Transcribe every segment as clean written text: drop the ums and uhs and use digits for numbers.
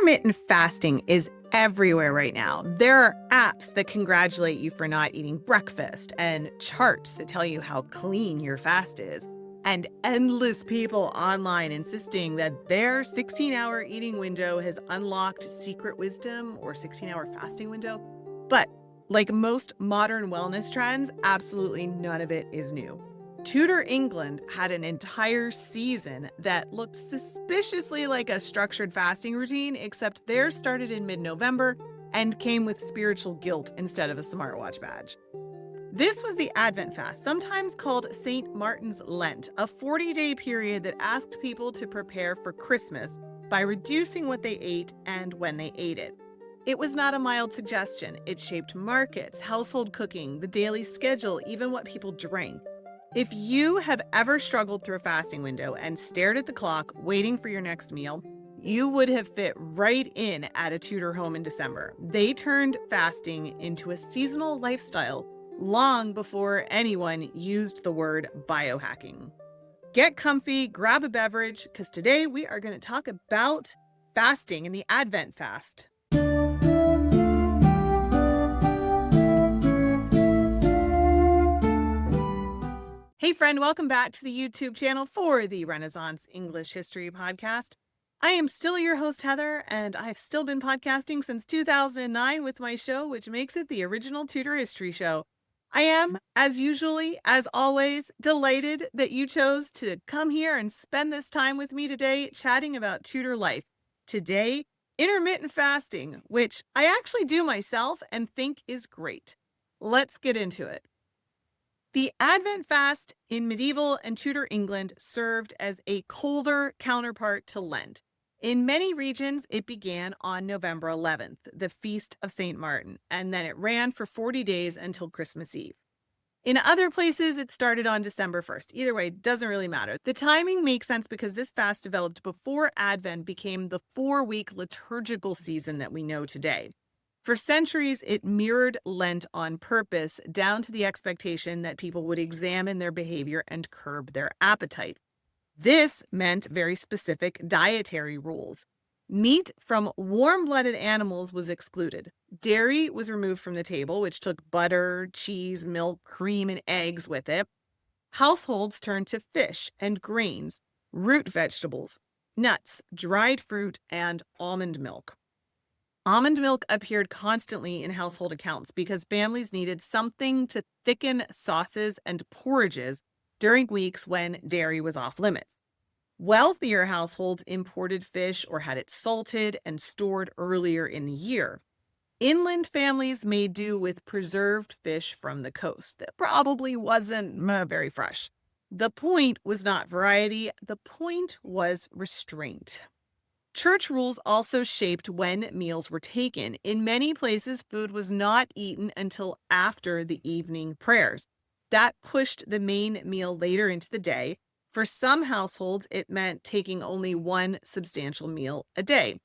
Intermittent fasting is everywhere right now. There are apps that congratulate you for not eating breakfast and charts that tell you how clean your fast is, and endless people online insisting that their 16-hour eating window has unlocked secret wisdom or 16-hour fasting window. But like most modern wellness trends, absolutely none of it is new. Tudor England had an entire season that looked suspiciously like a structured fasting routine, except theirs started in mid-November and came with spiritual guilt instead of a smartwatch badge. This was the Advent fast, sometimes called St. Martin's Lent, a 40-day period that asked people to prepare for Christmas by reducing what they ate and when they ate it. It was not a mild suggestion. It shaped markets, household cooking, the daily schedule, even what people drank. If you have ever struggled through a fasting window and stared at the clock waiting for your next meal, you would have fit right in at a Tudor home in December. They turned fasting into a seasonal lifestyle long before anyone used the word biohacking. Get comfy, grab a beverage, because today we are going to talk about fasting and the Advent fast. Hey friend, welcome back to the YouTube channel for the Renaissance English History Podcast. I am still your host, Heather, and I've still been podcasting since 2009 with my show, which makes it the original Tudor History Show. I am, as always, delighted that you chose to come here and spend this time with me today chatting about Tudor life. Today, intermittent fasting, which I actually do myself and think is great. Let's get into it. The Advent fast in medieval and Tudor England served as a colder counterpart to Lent. In many regions, it began on November 11th, the Feast of St. Martin, and then it ran for 40 days until Christmas Eve. In other places, it started on December 1st. Either way, it doesn't really matter. The timing makes sense because this fast developed before Advent became the 4-week liturgical season that we know today. For centuries, it mirrored Lent on purpose, down to the expectation that people would examine their behavior and curb their appetite. This meant very specific dietary rules. Meat from warm-blooded animals was excluded. Dairy was removed from the table, which took butter, cheese, milk, cream, and eggs with it. Households turned to fish and grains, root vegetables, nuts, dried fruit, and almond milk. Almond milk appeared constantly in household accounts because families needed something to thicken sauces and porridges during weeks when dairy was off limits. Wealthier households imported fish or had it salted and stored earlier in the year. Inland families made do with preserved fish from the coast that probably wasn't very fresh. The point was not variety, the point was restraint. Church rules also shaped when meals were taken. In many places, food was not eaten until after the evening prayers. That pushed the main meal later into the day. For some households, it meant taking only one substantial meal a day.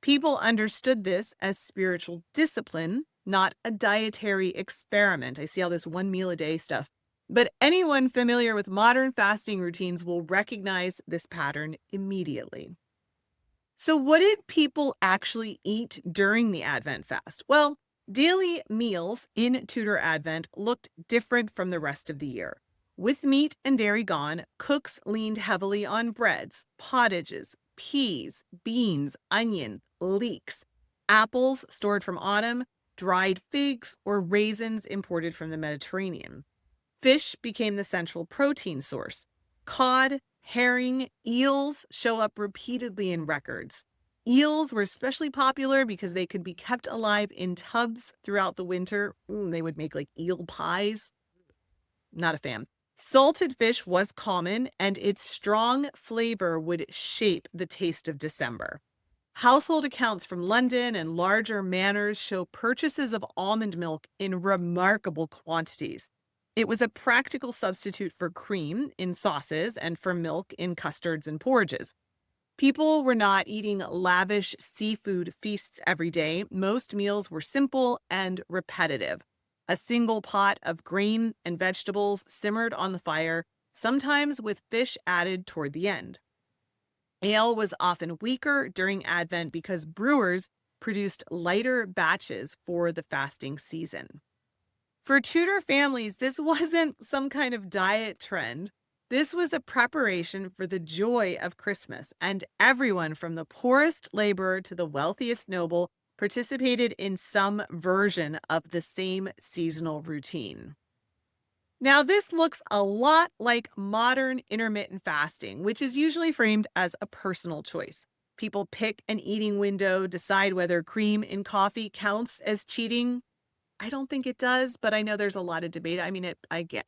People understood this as spiritual discipline, not a dietary experiment. I see all this one meal a day stuff. But anyone familiar with modern fasting routines will recognize this pattern immediately. So what did people actually eat during the Advent fast? Well, daily meals in Tudor Advent looked different from the rest of the year. With meat and dairy gone, cooks leaned heavily on breads, pottages, peas, beans, onion, leeks, apples stored from autumn, dried figs, or raisins imported from the Mediterranean. Fish became the central protein source. Cod, herring, eels show up repeatedly in records. Eels were especially popular because they could be kept alive in tubs throughout the winter. They would make like eel pies. Not a fan. Salted fish was common, and its strong flavor would shape the taste of December. Household accounts from London and larger manors show purchases of almond milk in remarkable quantities. It was a practical substitute for cream in sauces and for milk in custards and porridges. People were not eating lavish seafood feasts every day. Most meals were simple and repetitive. A single pot of grain and vegetables simmered on the fire, sometimes with fish added toward the end. Ale was often weaker during Advent because brewers produced lighter batches for the fasting season. For Tudor families, this wasn't some kind of diet trend. This was a preparation for the joy of Christmas, and everyone from the poorest laborer to the wealthiest noble participated in some version of the same seasonal routine. Now, this looks a lot like modern intermittent fasting, which is usually framed as a personal choice. People pick an eating window, decide whether cream in coffee counts as cheating. I don't think it does, but I know there's a lot of debate. I mean,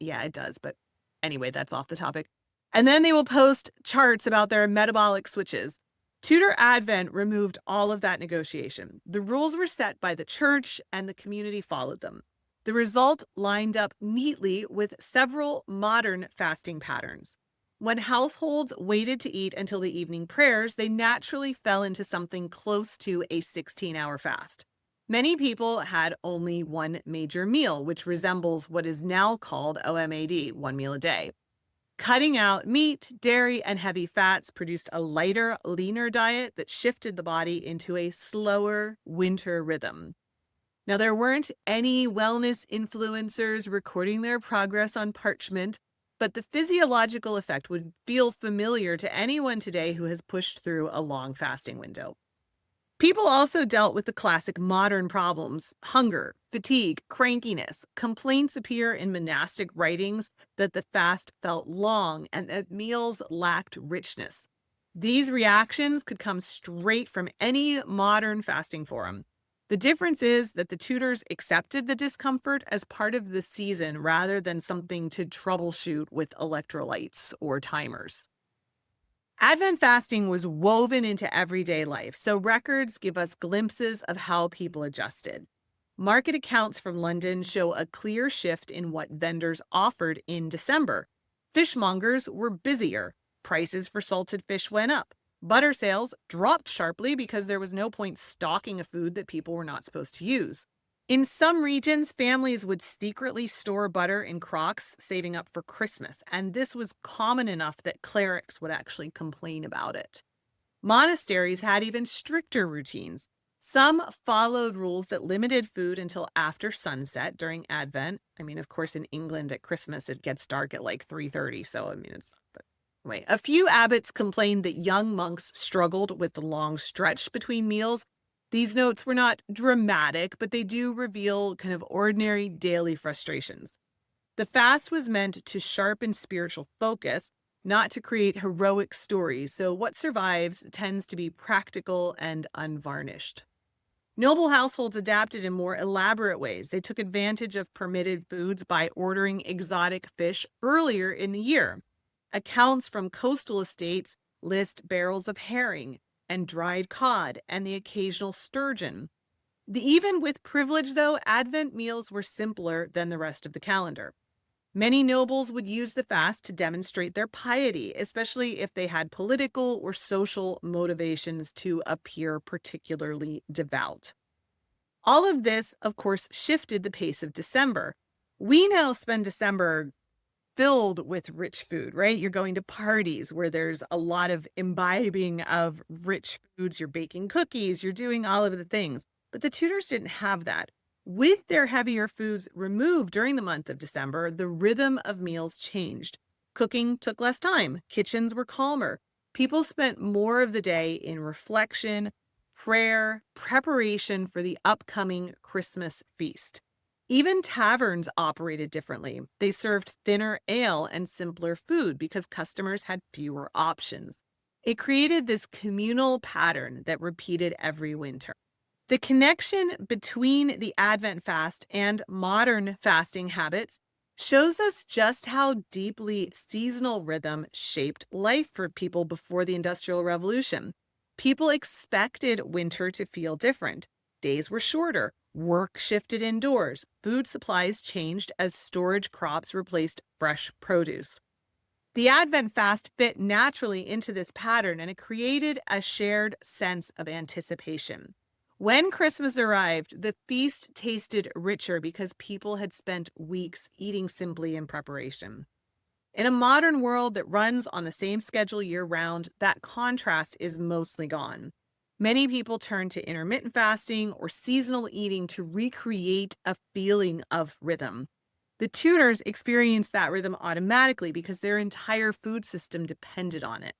yeah, it does. But anyway, that's off the topic. And then they will post charts about their metabolic switches. Tudor Advent removed all of that negotiation. The rules were set by the church and the community followed them. The result lined up neatly with several modern fasting patterns. When households waited to eat until the evening prayers, they naturally fell into something close to a 16-hour fast. Many people had only one major meal, which resembles what is now called OMAD, one meal a day. Cutting out meat, dairy, and heavy fats produced a lighter, leaner diet that shifted the body into a slower winter rhythm. Now, there weren't any wellness influencers recording their progress on parchment, but the physiological effect would feel familiar to anyone today who has pushed through a long fasting window. People also dealt with the classic modern problems: hunger, fatigue, crankiness. Complaints appear in monastic writings that the fast felt long and that meals lacked richness. These reactions could come straight from any modern fasting forum. The difference is that the Tudors accepted the discomfort as part of the season rather than something to troubleshoot with electrolytes or timers. Advent fasting was woven into everyday life, so records give us glimpses of how people adjusted. Market accounts from London show a clear shift in what vendors offered in December. Fishmongers were busier. Prices for salted fish went up. Butter sales dropped sharply because there was no point stocking a food that people were not supposed to use. In some regions, families would secretly store butter in crocks, saving up for Christmas, and this was common enough that clerics would actually complain about it. Monasteries had even stricter routines. Some followed rules that limited food until after sunset during Advent. I mean, of course, in England at Christmas, it gets dark at like 3:30, so I mean, it's but anyway. A few abbots complained that young monks struggled with the long stretch between meals. These notes were not dramatic, but they do reveal kind of ordinary daily frustrations. The fast was meant to sharpen spiritual focus, not to create heroic stories, so what survives tends to be practical and unvarnished. Noble households adapted in more elaborate ways. They took advantage of permitted foods by ordering exotic fish earlier in the year. Accounts from coastal estates list barrels of herring and dried cod and the occasional sturgeon. Even with privilege, though, Advent meals were simpler than the rest of the calendar. Many nobles would use the fast to demonstrate their piety, especially if they had political or social motivations to appear particularly devout. All of this, of course, shifted the pace of December. We now spend December filled with rich food, right? You're going to parties where there's a lot of imbibing of rich foods. You're baking cookies, you're doing all of the things. But the Tudors didn't have that. With their heavier foods removed during the month of December, the rhythm of meals changed. Cooking took less time, kitchens were calmer. People spent more of the day in reflection, prayer, preparation for the upcoming Christmas feast. Even taverns operated differently. They served thinner ale and simpler food because customers had fewer options. It created this communal pattern that repeated every winter. The connection between the Advent fast and modern fasting habits shows us just how deeply seasonal rhythm shaped life for people before the Industrial Revolution. People expected winter to feel different. Days were shorter, work shifted indoors, food supplies changed as storage crops replaced fresh produce. The Advent fast fit naturally into this pattern, and it created a shared sense of anticipation. When Christmas arrived, the feast tasted richer because people had spent weeks eating simply in preparation. In a modern world that runs on the same schedule year round, that contrast is mostly gone. Many people turn to intermittent fasting or seasonal eating to recreate a feeling of rhythm. The Tudors experienced that rhythm automatically because their entire food system depended on it.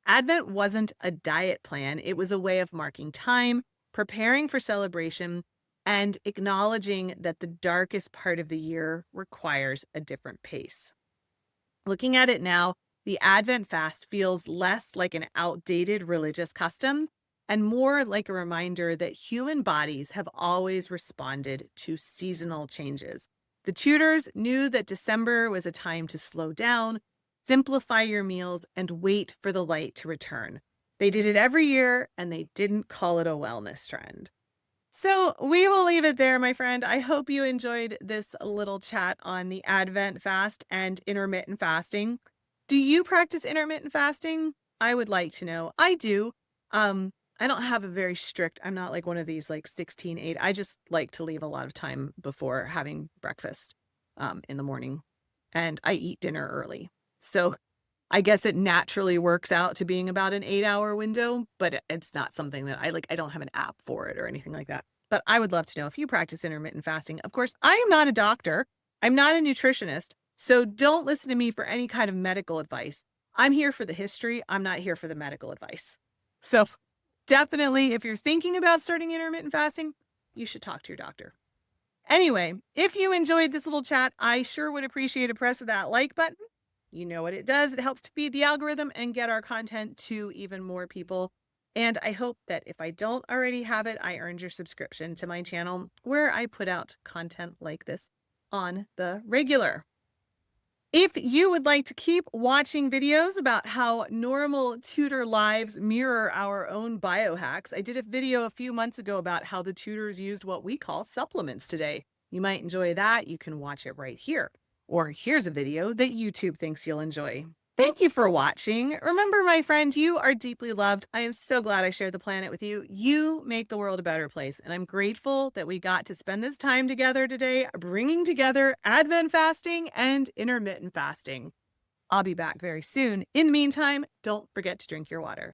Advent wasn't a diet plan, it was a way of marking time, preparing for celebration, and acknowledging that the darkest part of the year requires a different pace. Looking at it now, the Advent fast feels less like an outdated religious custom and more like a reminder that human bodies have always responded to seasonal changes. The Tudors knew that December was a time to slow down, simplify your meals, and wait for the light to return. They did it every year and they didn't call it a wellness trend. So we will leave it there, my friend. I hope you enjoyed this little chat on the Advent fast and intermittent fasting. Do you practice intermittent fasting? I would like to know. I do. I don't have a very strict, I'm not like one of these like 16/8. I just like to leave a lot of time before having breakfast in the morning. And I eat dinner early. So I guess it naturally works out to being about an 8-hour window, but it's not something that I like. I don't have an app for it or anything like that. But I would love to know if you practice intermittent fasting. Of course, I am not a doctor. I'm not a nutritionist. So don't listen to me for any kind of medical advice. I'm here for the history. I'm not here for the medical advice. So definitely, if you're thinking about starting intermittent fasting, you should talk to your doctor. Anyway, if you enjoyed this little chat, I sure would appreciate a press of that like button. You know what it does. It helps to feed the algorithm and get our content to even more people. And I hope that if I don't already have it, I earned your subscription to my channel where I put out content like this on the regular. If you would like to keep watching videos about how normal Tudor lives mirror our own biohacks, I did a video a few months ago about how the Tudors used what we call supplements today. You might enjoy that. You can watch it right here. Or here's a video that YouTube thinks you'll enjoy. Thank you for watching. Remember, my friend, you are deeply loved. I am so glad I shared the planet with you. You make the world a better place, and I'm grateful that we got to spend this time together today, bringing together Advent fasting and intermittent fasting. I'll be back very soon. In the meantime, don't forget to drink your water.